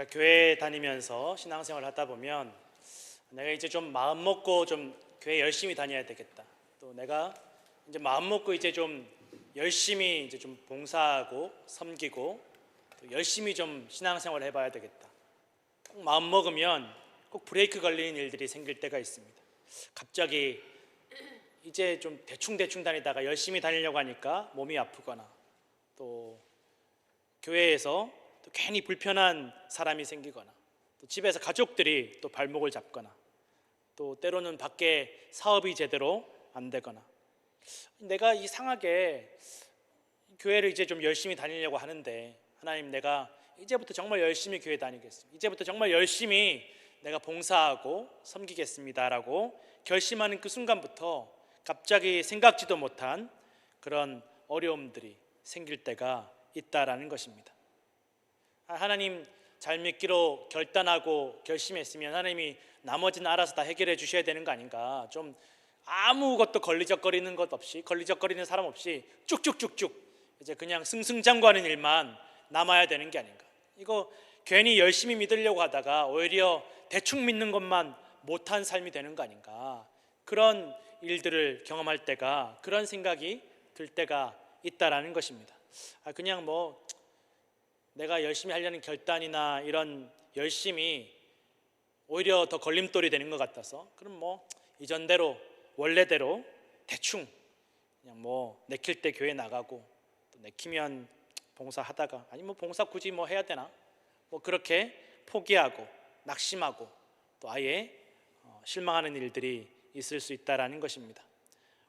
제가 교회 다니면서 신앙생활을 하다 보면 내가 이제 좀 마음 먹고 좀 교회 열심히 다녀야 되겠다. 또 내가 이제 마음 먹고 이제 좀 열심히 이제 좀 봉사하고 섬기고 또 열심히 좀 신앙생활을 해봐야 되겠다. 꼭 마음 먹으면 꼭 브레이크 걸리는 일들이 생길 때가 있습니다. 갑자기 이제 좀 대충 다니다가 열심히 다니려고 하니까 몸이 아프거나 또 교회에서 또 괜히 불편한 사람이 생기거나 또 집에서 가족들이 또 발목을 잡거나 또 때로는 밖에 사업이 제대로 안 되거나 내가 이상하게 교회를 이제 좀 열심히 다니려고 하는데 하나님, 내가 이제부터 정말 열심히 교회 다니겠습니다. 이제부터 정말 열심히 내가 봉사하고 섬기겠습니다라고 결심하는 그 순간부터 갑자기 생각지도 못한 그런 어려움들이 생길 때가 있다라는 것입니다. 하나님 잘 믿기로 결단하고 결심했으면 하나님이 나머지는 알아서 다 해결해 주셔야 되는 거 아닌가. 좀 아무것도 걸리적거리는 사람 없이 쭉쭉쭉쭉 이제 그냥 승승장구하는 일만 남아야 되는 게 아닌가. 이거 괜히 열심히 믿으려고 하다가 오히려 대충 믿는 것만 못한 삶이 되는 거 아닌가. 그런 일들을 경험할 때가, 그런 생각이 들 때가 있다라는 것입니다. 그냥 뭐 내가 열심히 하려는 결단이나 이런 열심이 오히려 더 걸림돌이 되는 것 같아서, 그럼 뭐 이전대로 원래대로 대충 그냥 뭐 내킬 때 교회 나가고 또 내키면 봉사하다가, 아니 뭐 봉사 굳이 뭐 해야 되나, 뭐 그렇게 포기하고 낙심하고 또 아예 실망하는 일들이 있을 수 있다라는 것입니다.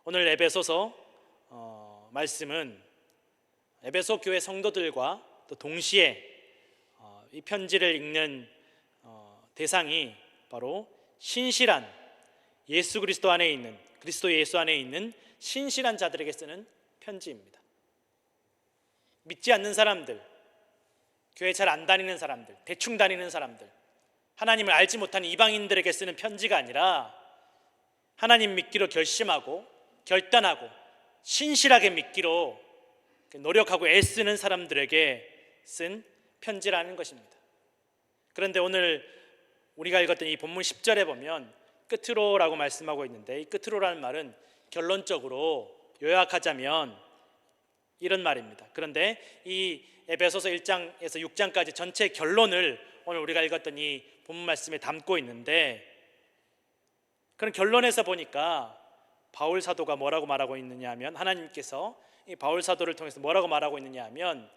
오늘 에베소서 말씀은 에베소 교회 성도들과 또 동시에 이 편지를 읽는 대상이 바로 신실한 예수 그리스도 안에 있는, 그리스도 예수 안에 있는 신실한 자들에게 쓰는 편지입니다. 믿지 않는 사람들, 교회 잘 안 다니는 사람들, 대충 다니는 사람들, 하나님을 알지 못하는 이방인들에게 쓰는 편지가 아니라 하나님 믿기로 결심하고 결단하고 신실하게 믿기로 노력하고 애쓰는 사람들에게 쓴 편지라는 것입니다. 그런데 오늘 우리가 읽었던 이 본문 10절에 보면 끝으로라고 말씀하고 있는데, 이 끝으로라는 말은 결론적으로 요약하자면 이런 말입니다. 그런데 이 에베소서 1장에서 6장까지 전체 결론을 오늘 우리가 읽었던 이 본문 말씀에 담고 있는데, 그런 결론에서 보니까 바울 사도가 뭐라고 말하고 있느냐 하면, 하나님께서 이 바울 사도를 통해서 뭐라고 말하고 있느냐 하면,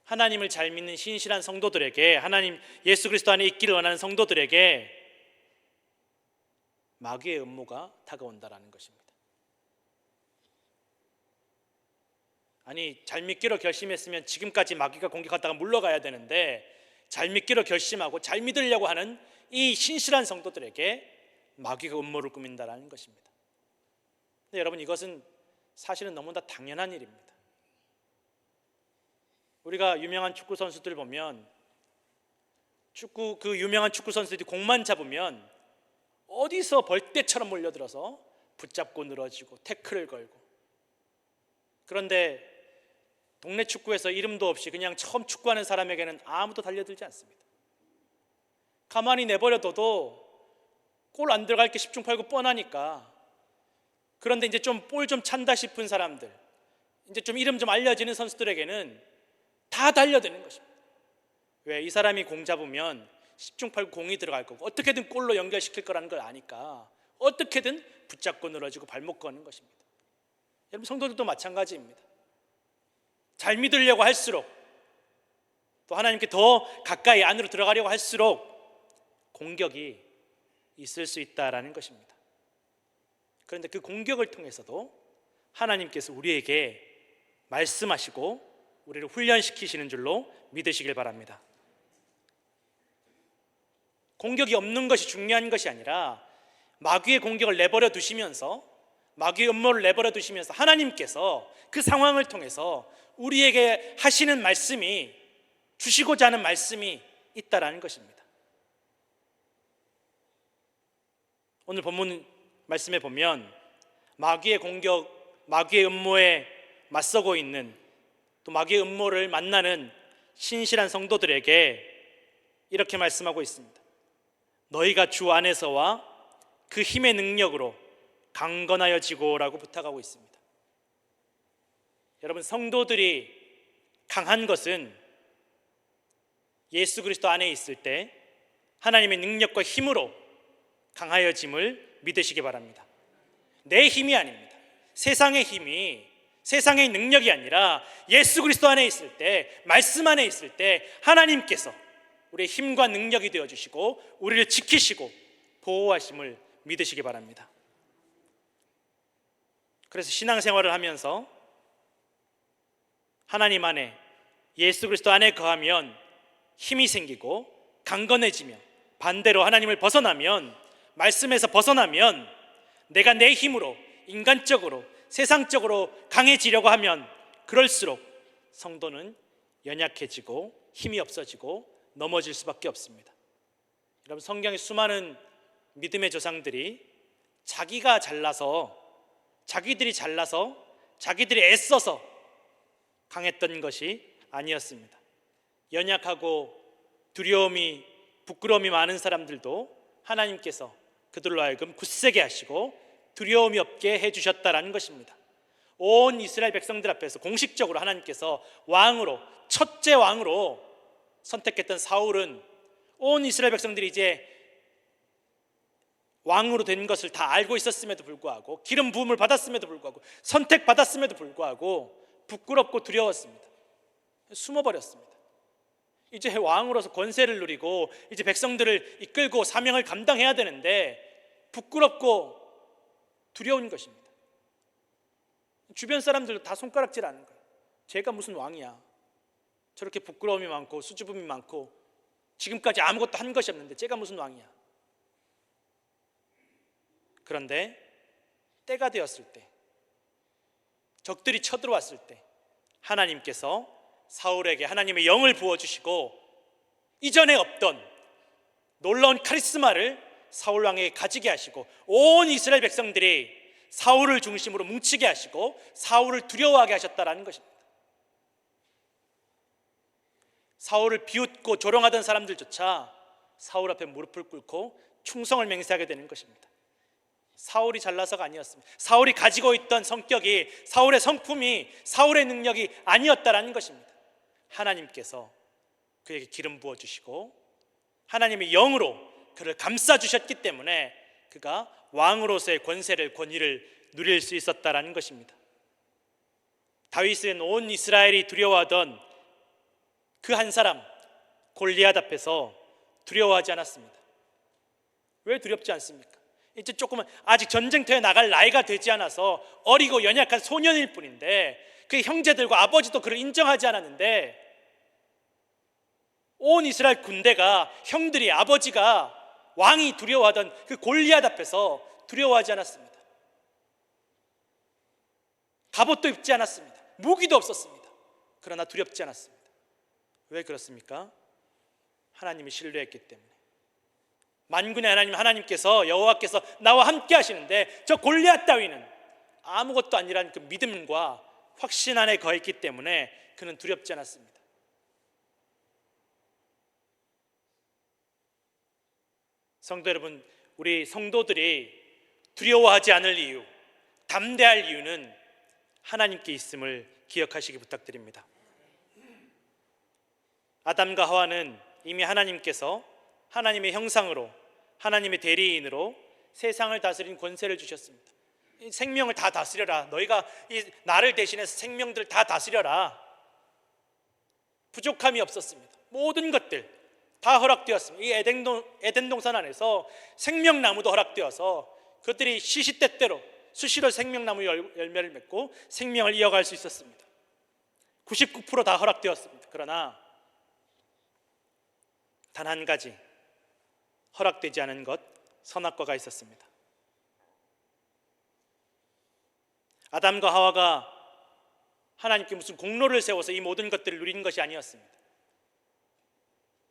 하나님을 잘 믿는 신실한 성도들에게, 하나님 예수 그리스도 안에 있기를 원하는 성도들에게 마귀의 음모가 다가온다라는 것입니다. 아니, 잘 믿기로 결심했으면 지금까지 마귀가 공격하다가 물러가야 되는데, 잘 믿기로 결심하고 잘 믿으려고 하는 이 신실한 성도들에게 마귀가 음모를 꾸민다라는 것입니다. 근데 여러분, 이것은 사실은 너무나 당연한 일입니다. 우리가 유명한 축구 선수들 보면, 그 유명한 축구 선수들이 공만 잡으면 어디서 벌떼처럼 몰려들어서 붙잡고 늘어지고 태클을 걸고, 그런데 동네 축구에서 이름도 없이 그냥 처음 축구하는 사람에게는 아무도 달려들지 않습니다. 가만히 내버려둬도 골 안 들어갈 게 십중팔구 뻔하니까. 그런데 이제 좀 볼 좀 찬다 싶은 사람들, 이제 좀 이름 좀 알려지는 선수들에게는 다 달려드는 것입니다. 왜? 이 사람이 공 잡으면 십중팔구 공이 들어갈 거고 어떻게든 골로 연결시킬 거라는 걸 아니까 어떻게든 붙잡고 늘어지고 발목 거는 것입니다. 여러분, 성도들도 마찬가지입니다. 잘 믿으려고 할수록, 또 하나님께 더 가까이 안으로 들어가려고 할수록 공격이 있을 수 있다라는 것입니다. 그런데 그 공격을 통해서도 하나님께서 우리에게 말씀하시고 우리를 훈련시키시는 줄로 믿으시길 바랍니다. 공격이 없는 것이 중요한 것이 아니라 마귀의 공격을 내버려 두시면서, 마귀의 음모를 내버려 두시면서 하나님께서 그 상황을 통해서 우리에게 하시는 말씀이, 주시고자 하는 말씀이 있다라는 것입니다. 오늘 본문 말씀에 보면 마귀의 공격, 마귀의 음모에 맞서고 있는, 또 마귀의 음모를 만나는 신실한 성도들에게 이렇게 말씀하고 있습니다. 너희가 주 안에서와 그 힘의 능력으로 강건하여지고라고 부탁하고 있습니다. 여러분, 성도들이 강한 것은 예수 그리스도 안에 있을 때 하나님의 능력과 힘으로 강하여짐을 믿으시기 바랍니다. 내 힘이 아닙니다. 세상의 힘이, 세상의 능력이 아니라 예수 그리스도 안에 있을 때, 말씀 안에 있을 때 하나님께서 우리의 힘과 능력이 되어주시고 우리를 지키시고 보호하심을 믿으시기 바랍니다. 그래서 신앙생활을 하면서 하나님 안에, 예수 그리스도 안에 거하면 힘이 생기고 강건해지며, 반대로 하나님을 벗어나면, 말씀에서 벗어나면 내가 내 힘으로 인간적으로 세상적으로 강해지려고 하면 그럴수록 성도는 연약해지고 힘이 없어지고 넘어질 수밖에 없습니다. 여러분, 성경의 수많은 믿음의 조상들이 자기들이 잘나서 자기들이 애써서 강했던 것이 아니었습니다. 연약하고 두려움이, 부끄러움이 많은 사람들도 하나님께서 그들로 하여금 굳세게 하시고 두려움이 없게 해주셨다라는 것입니다. 온 이스라엘 백성들 앞에서 공식적으로 하나님께서 왕으로, 첫째 왕으로 선택했던 사울은 온 이스라엘 백성들이 이제 왕으로 된 것을 다 알고 있었음에도 불구하고, 기름 부음을 받았음에도 불구하고, 선택받았음에도 불구하고 부끄럽고 두려웠습니다. 숨어버렸습니다. 이제 왕으로서 권세를 누리고 이제 백성들을 이끌고 사명을 감당해야 되는데 부끄럽고 두려운 것입니다. 주변 사람들도 다 손가락질하는 거예요. 제가 무슨 왕이야. 저렇게 부끄러움이 많고 수줍음이 많고 지금까지 아무것도 한 것이 없는데 제가 무슨 왕이야. 그런데 때가 되었을 때, 적들이 쳐들어왔을 때 하나님께서 사울에게 하나님의 영을 부어주시고 이전에 없던 놀라운 카리스마를 사울 왕에게 가지게 하시고 온 이스라엘 백성들이 사울을 중심으로 뭉치게 하시고 사울을 두려워하게 하셨다라는 것입니다. 사울을 비웃고 조롱하던 사람들조차 사울 앞에 무릎을 꿇고 충성을 맹세하게 되는 것입니다. 사울이 잘나서가 아니었습니다. 사울이 가지고 있던 성격이, 사울의 성품이, 사울의 능력이 아니었다라는 것입니다. 하나님께서 그에게 기름 부어주시고 하나님의 영으로 그를 감싸주셨기 때문에 그가 왕으로서의 권세를, 권위를 누릴 수 있었다라는 것입니다. 다윗은 온 이스라엘이 두려워하던 그 한 사람 골리앗 앞에서 두려워하지 않았습니다. 왜 두렵지 않습니까? 이제 조금은 아직 전쟁터에 나갈 나이가 되지 않아서 어리고 연약한 소년일 뿐인데 그 형제들과 아버지도 그를 인정하지 않았는데 온 이스라엘 군대가, 형들이, 아버지가, 왕이 두려워하던 그 골리앗 앞에서 두려워하지 않았습니다. 갑옷도 입지 않았습니다. 무기도 없었습니다. 그러나 두렵지 않았습니다. 왜 그렇습니까? 하나님을 신뢰했기 때문에. 만군의 하나님, 하나님께서, 여호와께서 나와 함께 하시는데 저 골리앗 따위는 아무것도 아니라는 그 믿음과 확신 안에 거했기 때문에 그는 두렵지 않았습니다. 성도 여러분, 우리 성도들이 두려워하지 않을 이유, 담대할 이유는 하나님께 있음을 기억하시기 부탁드립니다. 아담과 하와는 이미 하나님께서 하나님의 형상으로, 하나님의 대리인으로 세상을 다스린 권세를 주셨습니다. 이 생명을 다 다스려라. 너희가 이 나를 대신해서 생명들을 다 다스려라. 부족함이 없었습니다. 모든 것들 다 허락되었습니다. 이 에덴 동산 안에서 생명나무도 허락되어서 그들이 시시때때로 수시로 생명나무 열매를 맺고 생명을 이어갈 수 있었습니다. 99% 다 허락되었습니다. 그러나 단 한 가지 허락되지 않은 것, 선악과가 있었습니다. 아담과 하와가 하나님께 무슨 공로를 세워서 이 모든 것들을 누리는 것이 아니었습니다.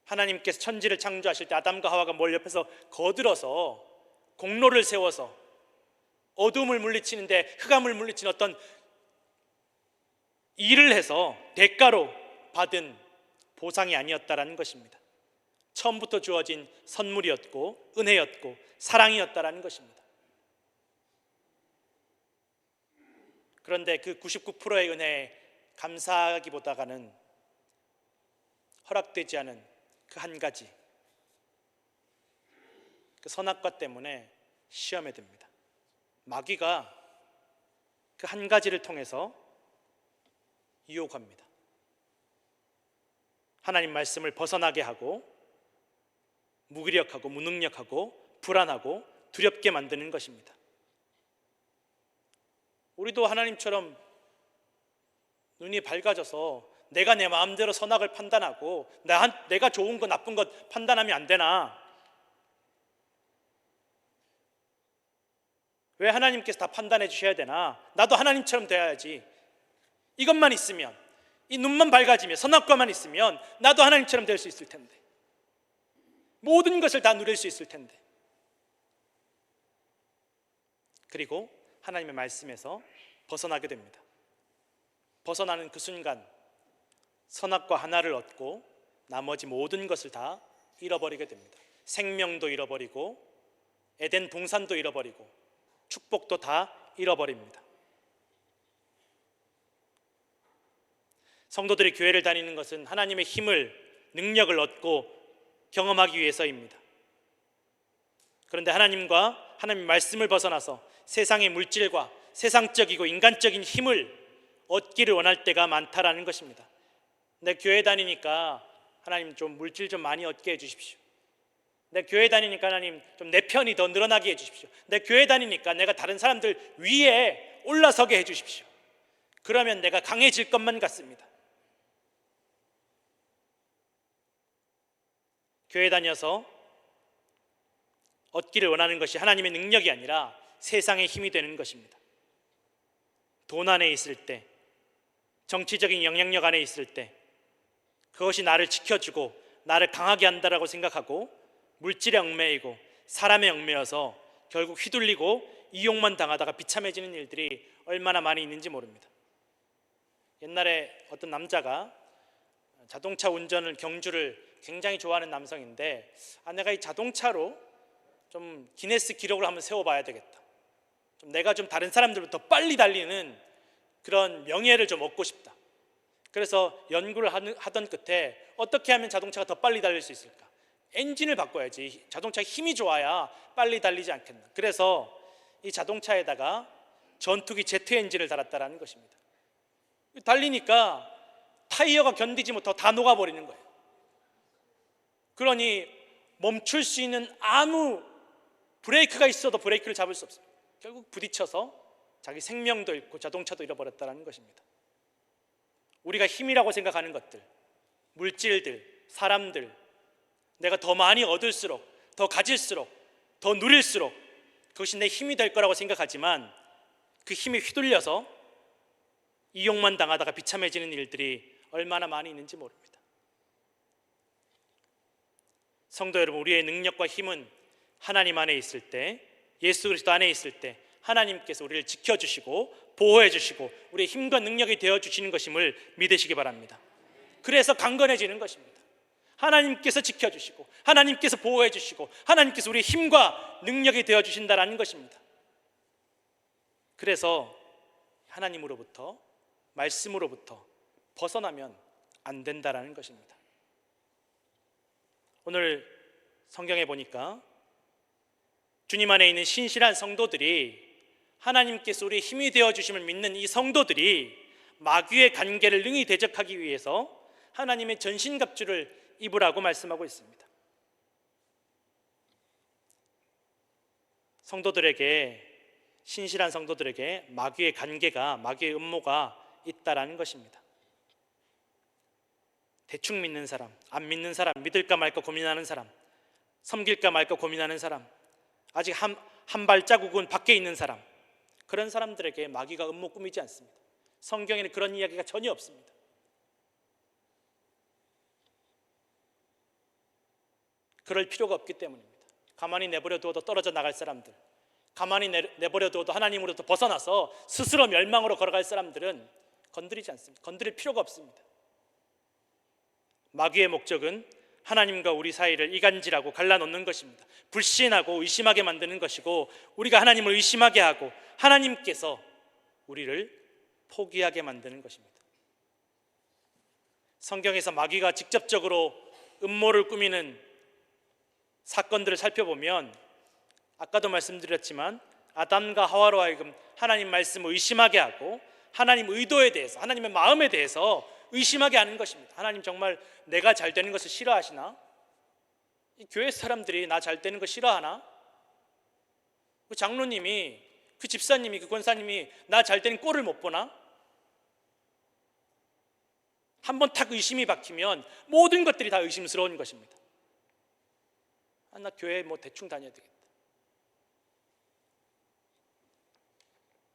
하나님께서 천지를 창조하실 때 아담과 하와가 뭘 옆에서 거들어서 공로를 세워서 어둠을 물리치는데, 흑암을 물리치는 어떤 일을 해서 대가로 받은 보상이 아니었다라는 것입니다. 처음부터 주어진 선물이었고 은혜였고 사랑이었다라는 것입니다. 그런데 그 99%의 은혜에 감사하기보다는 허락되지 않은 그 한 가지, 그 선악과 때문에 시험에 듭니다. 마귀가 그 한 가지를 통해서 유혹합니다. 하나님 말씀을 벗어나게 하고 무기력하고 무능력하고 불안하고 두렵게 만드는 것입니다. 우리도 하나님처럼 눈이 밝아져서 내가 내 마음대로 선악을 판단하고 내가 좋은 것 나쁜 것 판단하면 안 되나? 왜 하나님께서 다 판단해 주셔야 되나? 나도 하나님처럼 돼야지. 이것만 있으면, 이 눈만 밝아지면, 선악과만 있으면 나도 하나님처럼 될 수 있을 텐데, 모든 것을 다 누릴 수 있을 텐데. 그리고 하나님의 말씀에서 벗어나게 됩니다. 벗어나는 그 순간 선악과 하나를 얻고 나머지 모든 것을 다 잃어버리게 됩니다. 생명도 잃어버리고 에덴 동산도 잃어버리고 축복도 다 잃어버립니다. 성도들이 교회를 다니는 것은 하나님의 힘을, 능력을 얻고 경험하기 위해서입니다. 그런데 하나님과 하나님의 말씀을 벗어나서 세상의 물질과 세상적이고 인간적인 힘을 얻기를 원할 때가 많다라는 것입니다. 내 교회 다니니까 하나님 좀 물질 좀 많이 얻게 해주십시오. 내 교회 다니니까 하나님 좀 내 편이 더 늘어나게 해주십시오. 내 교회 다니니까 내가 다른 사람들 위에 올라서게 해주십시오. 그러면 내가 강해질 것만 같습니다. 교회 다녀서 얻기를 원하는 것이 하나님의 능력이 아니라 세상의 힘이 되는 것입니다. 돈 안에 있을 때, 정치적인 영향력 안에 있을 때 그것이 나를 지켜주고 나를 강하게 한다라고 생각하고 물질에 얽매이고 사람에 얽매여서 결국 휘둘리고 이용만 당하다가 비참해지는 일들이 얼마나 많이 있는지 모릅니다. 옛날에 어떤 남자가 자동차 운전을, 경주를 굉장히 좋아하는 남성인데, 내가 이 자동차로 좀 기네스 기록을 한번 세워봐야 되겠다, 내가 좀 다른 사람들보다 더 빨리 달리는 그런 명예를 좀 얻고 싶다. 그래서 연구를 하던 끝에 어떻게 하면 자동차가 더 빨리 달릴 수 있을까? 엔진을 바꿔야지. 자동차에 힘이 좋아야 빨리 달리지 않겠나. 그래서 이 자동차에다가 전투기 제트 엔진을 달았다라는 것입니다. 달리니까 타이어가 견디지 못하고 다 녹아버리는 거예요. 그러니 멈출 수 있는 아무 브레이크가 있어도 브레이크를 잡을 수 없습니다. 결국 부딪혀서 자기 생명도 잃고 자동차도 잃어버렸다는 것입니다. 우리가 힘이라고 생각하는 것들, 물질들, 사람들, 내가 더 많이 얻을수록, 더 가질수록, 더 누릴수록 그것이 내 힘이 될 거라고 생각하지만 그 힘에 휘둘려서 이용만 당하다가 비참해지는 일들이 얼마나 많이 있는지 모릅니다. 성도 여러분, 우리의 능력과 힘은 하나님 안에 있을 때, 예수 그리스도 안에 있을 때 하나님께서 우리를 지켜주시고 보호해주시고 우리의 힘과 능력이 되어주시는 것임을 믿으시기 바랍니다. 그래서 강건해지는 것입니다. 하나님께서 지켜주시고 하나님께서 보호해주시고 하나님께서 우리의 힘과 능력이 되어주신다는 것입니다. 그래서 하나님으로부터, 말씀으로부터 벗어나면 안 된다는 것입니다. 오늘 성경에 보니까 주님 안에 있는 신실한 성도들이, 하나님께서 우리의 힘이 되어주심을 믿는 이 성도들이 마귀의 관계를 능히 대적하기 위해서 하나님의 전신갑주를 입으라고 말씀하고 있습니다. 성도들에게, 신실한 성도들에게 마귀의 관계가, 마귀의 음모가 있다라는 것입니다. 대충 믿는 사람, 안 믿는 사람, 믿을까 말까 고민하는 사람, 섬길까 말까 고민하는 사람, 아직 한 발자국은 밖에 있는 사람, 그런 사람들에게 마귀가 음모 꾸미지 않습니다. 성경에는 그런 이야기가 전혀 없습니다. 그럴 필요가 없기 때문입니다. 가만히 내버려 두어도 떨어져 나갈 사람들, 가만히 내버려 두어도 하나님으로부터 벗어나서 스스로 멸망으로 걸어갈 사람들은 건드리지 않습니다. 건드릴 필요가 없습니다. 마귀의 목적은 하나님과 우리 사이를 이간질하고 갈라놓는 것입니다. 불신하고 의심하게 만드는 것이고, 우리가 하나님을 의심하게 하고 하나님께서 우리를 포기하게 만드는 것입니다. 성경에서 마귀가 직접적으로 음모를 꾸미는 사건들을 살펴보면, 아까도 말씀드렸지만 아담과 하와로 하여금 하나님 말씀을 의심하게 하고 하나님 의도에 대해서, 하나님의 마음에 대해서 의심하게 하는 것입니다. 하나님 정말 내가 잘 되는 것을 싫어하시나? 이 교회 사람들이 나 잘 되는 거 싫어하나? 그 장로님이, 그 집사님이, 그 권사님이 나 잘 되는 꼴을 못 보나? 한번 탁 의심이 박히면 모든 것들이 다 의심스러운 것입니다. 나 교회 뭐 대충 다녀야 되겠다.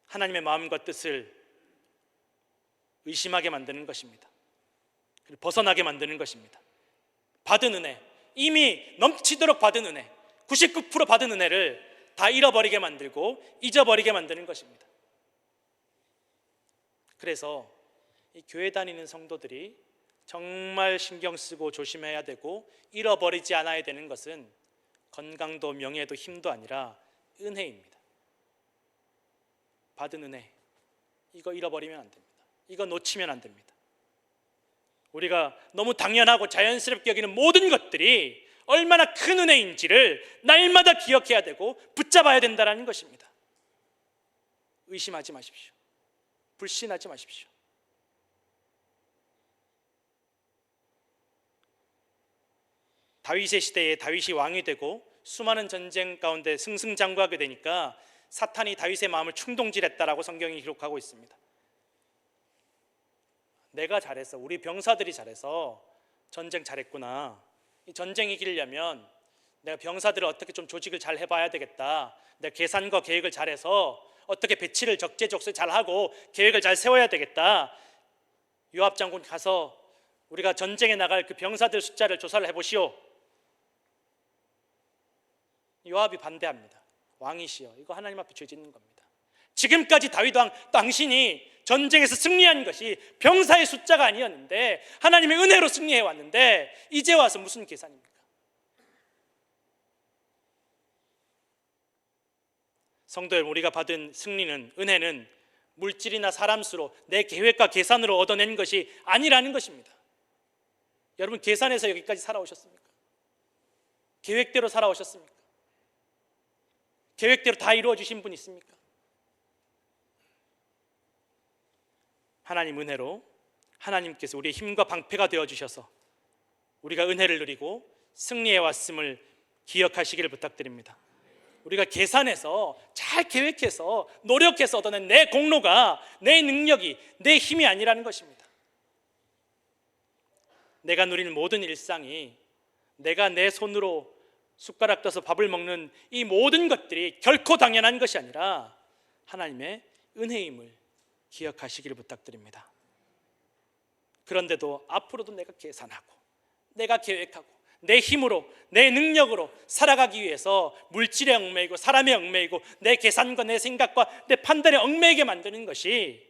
하나님의 마음과 뜻을 의심하게 만드는 것입니다. 그리고 벗어나게 만드는 것입니다. 받은 은혜, 이미 넘치도록 받은 은혜, 99% 받은 은혜를 다 잃어버리게 만들고 잊어버리게 만드는 것입니다. 그래서 이 교회 다니는 성도들이 정말 신경 쓰고 조심해야 되고 잃어버리지 않아야 되는 것은 건강도 명예도 힘도 아니라 은혜입니다. 받은 은혜, 이거 잃어버리면 안 됩니다. 이거 놓치면 안 됩니다. 우리가 너무 당연하고 자연스럽게 여기는 모든 것들이 얼마나 큰 은혜인지를 날마다 기억해야 되고 붙잡아야 된다는 것입니다. 의심하지 마십시오. 불신하지 마십시오. 다윗의 시대에 다윗이 왕이 되고 수많은 전쟁 가운데 승승장구하게 되니까 사탄이 다윗의 마음을 충동질했다라고 성경이 기록하고 있습니다. 내가 잘해서, 우리 병사들이 잘해서 전쟁 잘했구나, 이 전쟁 이기려면 내가 병사들을 어떻게 좀 조직을 잘 해봐야 되겠다, 내가 계산과 계획을 잘해서 어떻게 배치를 적재적소에 잘하고 계획을 잘 세워야 되겠다. 요압 장군 가서 우리가 전쟁에 나갈 그 병사들 숫자를 조사를 해보시오. 요압이 반대합니다. 왕이시여, 이거 하나님 앞에 죄 짓는 겁니다. 지금까지 다윗 왕 당신이 전쟁에서 승리한 것이 병사의 숫자가 아니었는데 하나님의 은혜로 승리해 왔는데 이제 와서 무슨 계산입니까? 성도 여러분, 우리가 받은 승리는, 은혜는 물질이나 사람 수로, 내 계획과 계산으로 얻어낸 것이 아니라는 것입니다. 여러분, 계산해서 여기까지 살아오셨습니까? 계획대로 살아오셨습니까? 계획대로 다 이루어 주신 분 있습니까? 하나님 은혜로 하나님께서 우리의 힘과 방패가 되어 주셔서 우리가 은혜를 누리고 승리해 왔음을 기억하시기를 부탁드립니다. 우리가 계산해서 잘 계획해서 노력해서 얻어낸 내 공로가, 내 능력이, 내 힘이 아니라는 것입니다. 내가 누리는 모든 일상이, 내가 내 손으로 숟가락 떠서 밥을 먹는 이 모든 것들이 결코 당연한 것이 아니라 하나님의 은혜임을 기억하시기를 부탁드립니다. 그런데도 앞으로도 내가 계산하고, 내가 계획하고, 내 힘으로, 내 능력으로 살아가기 위해서 물질에 얽매이고 사람에 얽매이고 내 계산과 내 생각과 내 판단에 얽매이게 만드는 것이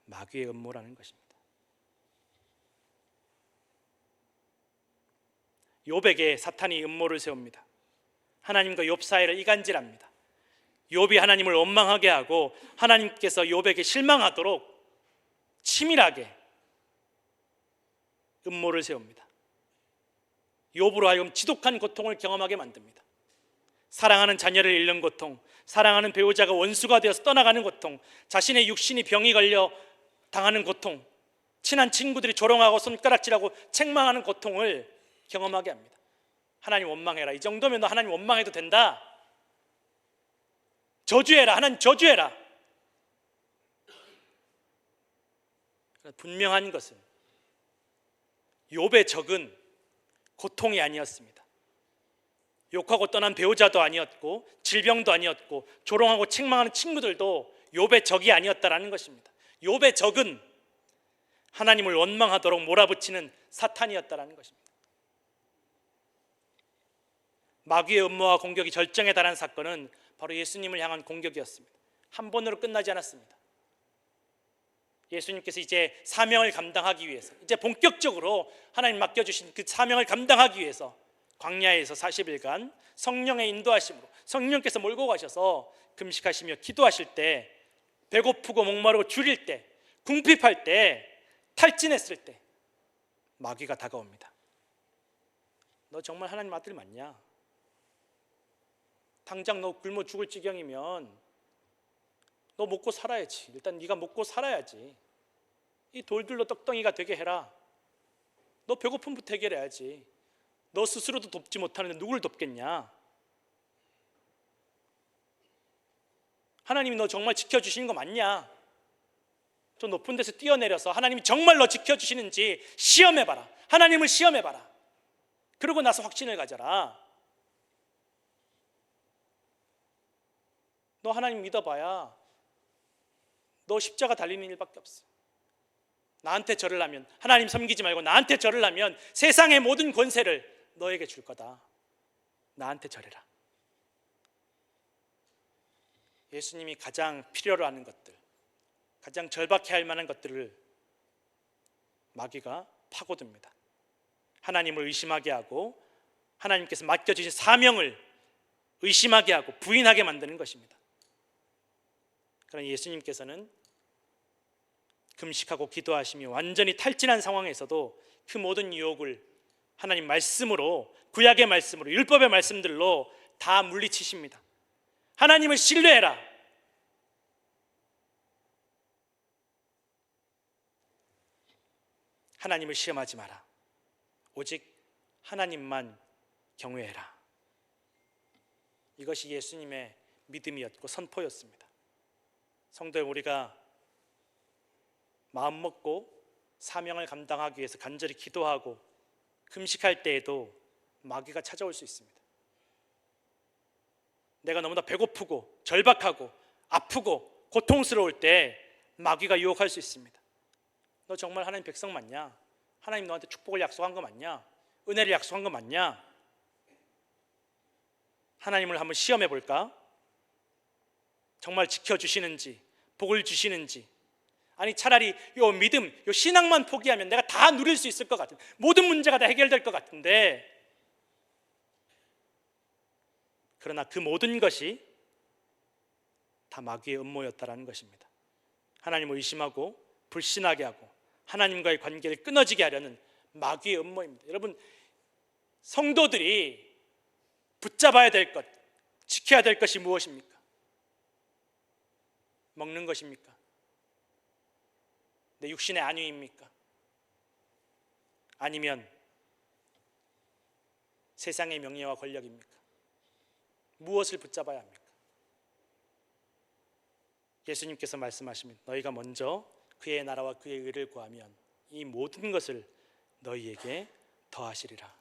마귀의 음모라는 것입니다. 욥에게 사탄이 음모를 세웁니다. 하나님과 욥 사이를 이간질합니다. 욥이 하나님을 원망하게 하고 하나님께서 욥에게 실망하도록 치밀하게 음모를 세웁니다. 욥으로 하여금 지독한 고통을 경험하게 만듭니다. 사랑하는 자녀를 잃는 고통, 사랑하는 배우자가 원수가 되어서 떠나가는 고통, 자신의 육신이 병이 걸려 당하는 고통, 친한 친구들이 조롱하고 손가락질하고 책망하는 고통을 경험하게 합니다. 하나님 원망해라, 이 정도면 너 하나님 원망해도 된다, 저주해라, 하나님 저주해라. 분명한 것은 욥의 적은 고통이 아니었습니다. 욕하고 떠난 배우자도 아니었고 질병도 아니었고 조롱하고 책망하는 친구들도 욥의 적이 아니었다라는 것입니다. 욥의 적은 하나님을 원망하도록 몰아붙이는 사탄이었다라는 것입니다. 마귀의 음모와 공격이 절정에 달한 사건은 바로 예수님을 향한 공격이었습니다. 한 번으로 끝나지 않았습니다. 예수님께서 이제 사명을 감당하기 위해서, 이제 본격적으로 하나님 맡겨주신 그 사명을 감당하기 위해서 광야에서 40일간 성령의 인도하심으로 성령께서 몰고 가셔서 금식하시며 기도하실 때, 배고프고 목마르고 줄일 때, 궁핍할 때, 탈진했을 때 마귀가 다가옵니다. 너 정말 하나님 아들 맞냐? 당장 너 굶어 죽을 지경이면 너 먹고 살아야지. 일단 네가 먹고 살아야지. 이 돌들로 떡덩이가 되게 해라. 너 배고픔부터 해결해야지. 너 스스로도 돕지 못하는데 누굴 돕겠냐? 하나님이 너 정말 지켜주시는 거 맞냐? 저 높은 데서 뛰어내려서 하나님이 정말 너 지켜주시는지 시험해봐라. 하나님을 시험해봐라. 그러고 나서 확신을 가져라. 너 하나님 믿어봐야 너 십자가 달리는 일밖에 없어. 나한테 절을 하면, 하나님 섬기지 말고 나한테 절을 하면 세상의 모든 권세를 너에게 줄 거다. 나한테 절해라. 예수님이 가장 필요로 하는 것들, 가장 절박해할 만한 것들을 마귀가 파고듭니다. 하나님을 의심하게 하고 하나님께서 맡겨주신 사명을 의심하게 하고 부인하게 만드는 것입니다. 그러나 예수님께서는 금식하고 기도하시며 완전히 탈진한 상황에서도 그 모든 유혹을 하나님 말씀으로, 구약의 말씀으로, 율법의 말씀들로 다 물리치십니다. 하나님을 신뢰해라. 하나님을 시험하지 마라. 오직 하나님만 경외해라. 이것이 예수님의 믿음이었고 선포였습니다. 성도여, 우리가 마음 먹고 사명을 감당하기 위해서 간절히 기도하고 금식할 때에도 마귀가 찾아올 수 있습니다. 내가 너무나 배고프고 절박하고 아프고 고통스러울 때 마귀가 유혹할 수 있습니다. 너 정말 하나님 백성 맞냐? 하나님 너한테 축복을 약속한 거 맞냐? 은혜를 약속한 거 맞냐? 하나님을 한번 시험해 볼까? 정말 지켜주시는지, 복을 주시는지. 아니 차라리 요 믿음, 요 신앙만 포기하면 내가 다 누릴 수 있을 것 같은, 모든 문제가 다 해결될 것 같은데, 그러나 그 모든 것이 다 마귀의 음모였다라는 것입니다. 하나님을 의심하고 불신하게 하고 하나님과의 관계를 끊어지게 하려는 마귀의 음모입니다. 여러분, 성도들이 붙잡아야 될 것, 지켜야 될 것이 무엇입니까? 먹는 것입니까? 내 육신의 안위입니까? 아니면 세상의 명예와 권력입니까? 무엇을 붙잡아야 합니까? 예수님께서 말씀하시면 너희가 먼저 그의 나라와 그의 의를 구하면 이 모든 것을 너희에게 더하시리라.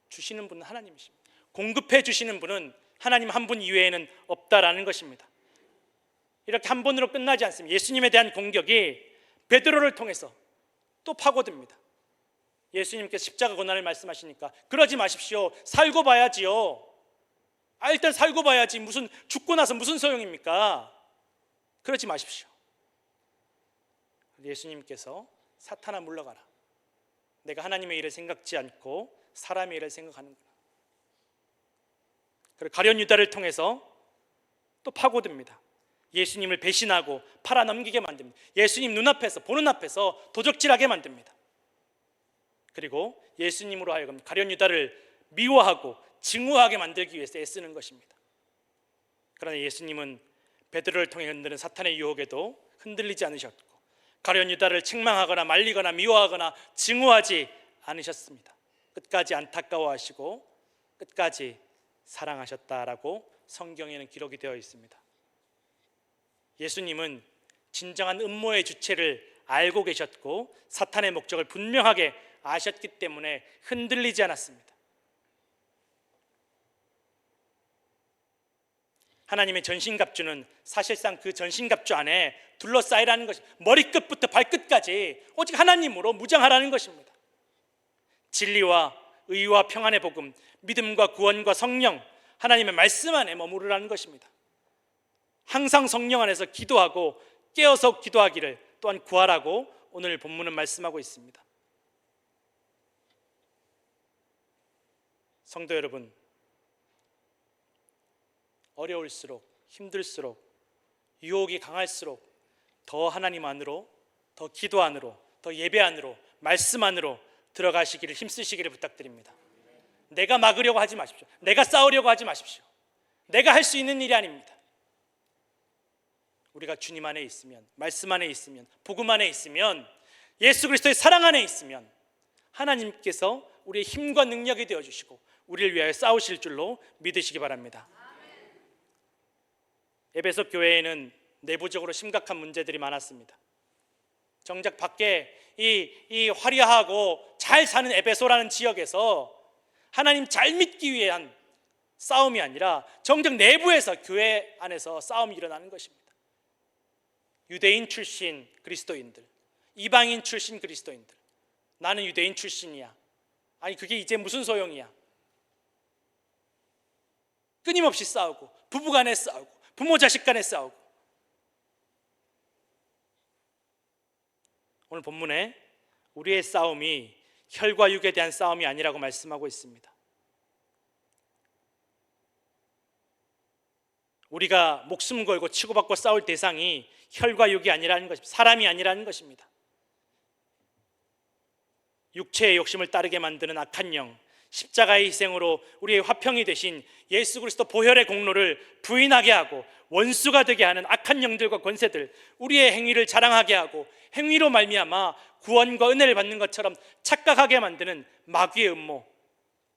주시는 분은 하나님이십니다. 공급해 주시는 분은 하나님 한 분 이외에는 없다라는 것입니다. 이렇게 한 번으로 끝나지 않습니다. 예수님에 대한 공격이 베드로를 통해서 또 파고듭니다. 예수님께서 십자가 고난을 말씀하시니까 그러지 마십시오. 살고 봐야지요. 일단 살고 봐야지. 무슨 죽고 나서 무슨 소용입니까? 그러지 마십시오. 예수님께서 사탄아 물러가라. 내가 하나님의 일을 생각지 않고 사람의 일을 생각하는구나. 그리고 가룟 유다를 통해서 또 파고듭니다. 예수님을 배신하고 팔아넘기게 만듭니다. 예수님 눈앞에서, 보는 앞에서 도적질하게 만듭니다. 그리고 예수님으로 하여금 가룟 유다를 미워하고 증오하게 만들기 위해서 애쓰는 것입니다. 그러나 예수님은 베드로를 통해 흔드는 사탄의 유혹에도 흔들리지 않으셨고 가룟 유다를 책망하거나 말리거나 미워하거나 증오하지 않으셨습니다. 끝까지 안타까워하시고 끝까지 사랑하셨다라고 성경에는 기록이 되어 있습니다. 예수님은 진정한 음모의 주체를 알고 계셨고 사탄의 목적을 분명하게 아셨기 때문에 흔들리지 않았습니다. 하나님의 전신갑주는 사실상 그 전신갑주 안에 둘러싸이라는 것이, 머리끝부터 발끝까지 오직 하나님으로 무장하라는 것입니다. 진리와 의와 평안의 복음, 믿음과 구원과 성령, 하나님의 말씀 안에 머무르라는 것입니다. 항상 성령 안에서 기도하고 깨어서 기도하기를 또한 구하라고 오늘 본문은 말씀하고 있습니다. 성도 여러분, 어려울수록, 힘들수록, 유혹이 강할수록 더 하나님 안으로, 더 기도 안으로, 더 예배 안으로, 말씀 안으로 들어가시기를, 힘쓰시기를 부탁드립니다. 내가 막으려고 하지 마십시오. 내가 싸우려고 하지 마십시오. 내가 할 수 있는 일이 아닙니다. 우리가 주님 안에 있으면, 말씀 안에 있으면, 복음 안에 있으면, 예수 그리스도의 사랑 안에 있으면 하나님께서 우리의 힘과 능력이 되어주시고 우리를 위하여 싸우실 줄로 믿으시기 바랍니다. 에베소 교회에는 내부적으로 심각한 문제들이 많았습니다. 정작 밖에 이 화려하고 잘 사는 에베소라는 지역에서 하나님 잘 믿기 위한 싸움이 아니라 정작 내부에서, 교회 안에서 싸움이 일어나는 것입니다. 유대인 출신 그리스도인들, 이방인 출신 그리스도인들, 나는 유대인 출신이야. 아니 그게 이제 무슨 소용이야. 끊임없이 싸우고, 부부간에 싸우고, 부모 자식 간에 싸우고. 오늘 본문에 우리의 싸움이 혈과 육에 대한 싸움이 아니라고 말씀하고 있습니다. 우리가 목숨 걸고 치고받고 싸울 대상이 혈과 육이 아니라는 것입니다. 사람이 아니라는 것입니다. 육체의 욕심을 따르게 만드는 악한 영, 십자가의 희생으로 우리의 화평이 되신 예수 그리스도 보혈의 공로를 부인하게 하고 원수가 되게 하는 악한 영들과 권세들, 우리의 행위를 자랑하게 하고 행위로 말미암아 구원과 은혜를 받는 것처럼 착각하게 만드는 마귀의 음모,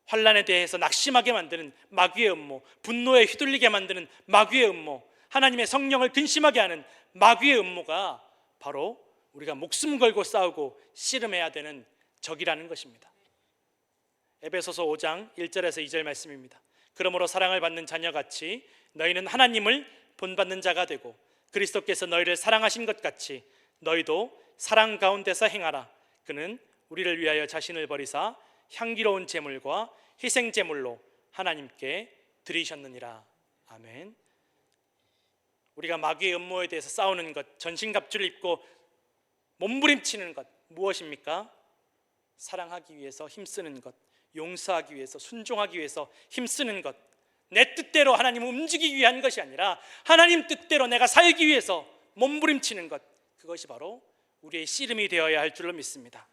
환난에 대해서 낙심하게 만드는 마귀의 음모, 분노에 휘둘리게 만드는 마귀의 음모, 하나님의 성령을 근심하게 하는 마귀의 음모가 바로 우리가 목숨 걸고 싸우고 씨름해야 되는 적이라는 것입니다. 에베소서 5장 1절에서 2절 말씀입니다. 그러므로 사랑을 받는 자녀같이 너희는 하나님을 본받는 자가 되고 그리스도께서 너희를 사랑하신 것 같이 너희도 사랑 가운데서 행하라. 그는 우리를 위하여 자신을 버리사 향기로운 제물과 희생 제물로 하나님께 드리셨느니라. 아멘. 우리가 마귀의 음모에 대해서 싸우는 것, 전신갑주를 입고 몸부림치는 것 무엇입니까? 사랑하기 위해서 힘쓰는 것, 용서하기 위해서, 순종하기 위해서 힘쓰는 것, 내 뜻대로 하나님을 움직이기 위한 것이 아니라 하나님 뜻대로 내가 살기 위해서 몸부림치는 것, 그것이 바로 우리의 씨름이 되어야 할 줄로 믿습니다.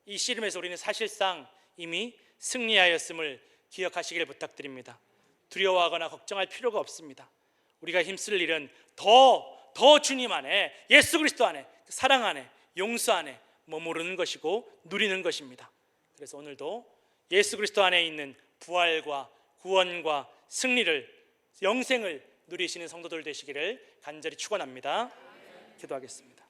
이 씨름에서 우리는 사실상 이미 승리하였음을 기억하시길 부탁드립니다. 두려워하거나 걱정할 필요가 없습니다. 우리가 힘쓸 일은 더 주님 안에, 예수 그리스도 안에, 사랑 안에, 용서 안에 머무르는 것이고 누리는 것입니다. 그래서 오늘도 예수 그리스도 안에 있는 부활과 구원과 승리를, 영생을 누리시는 성도들 되시기를 간절히 축원합니다. 기도하겠습니다.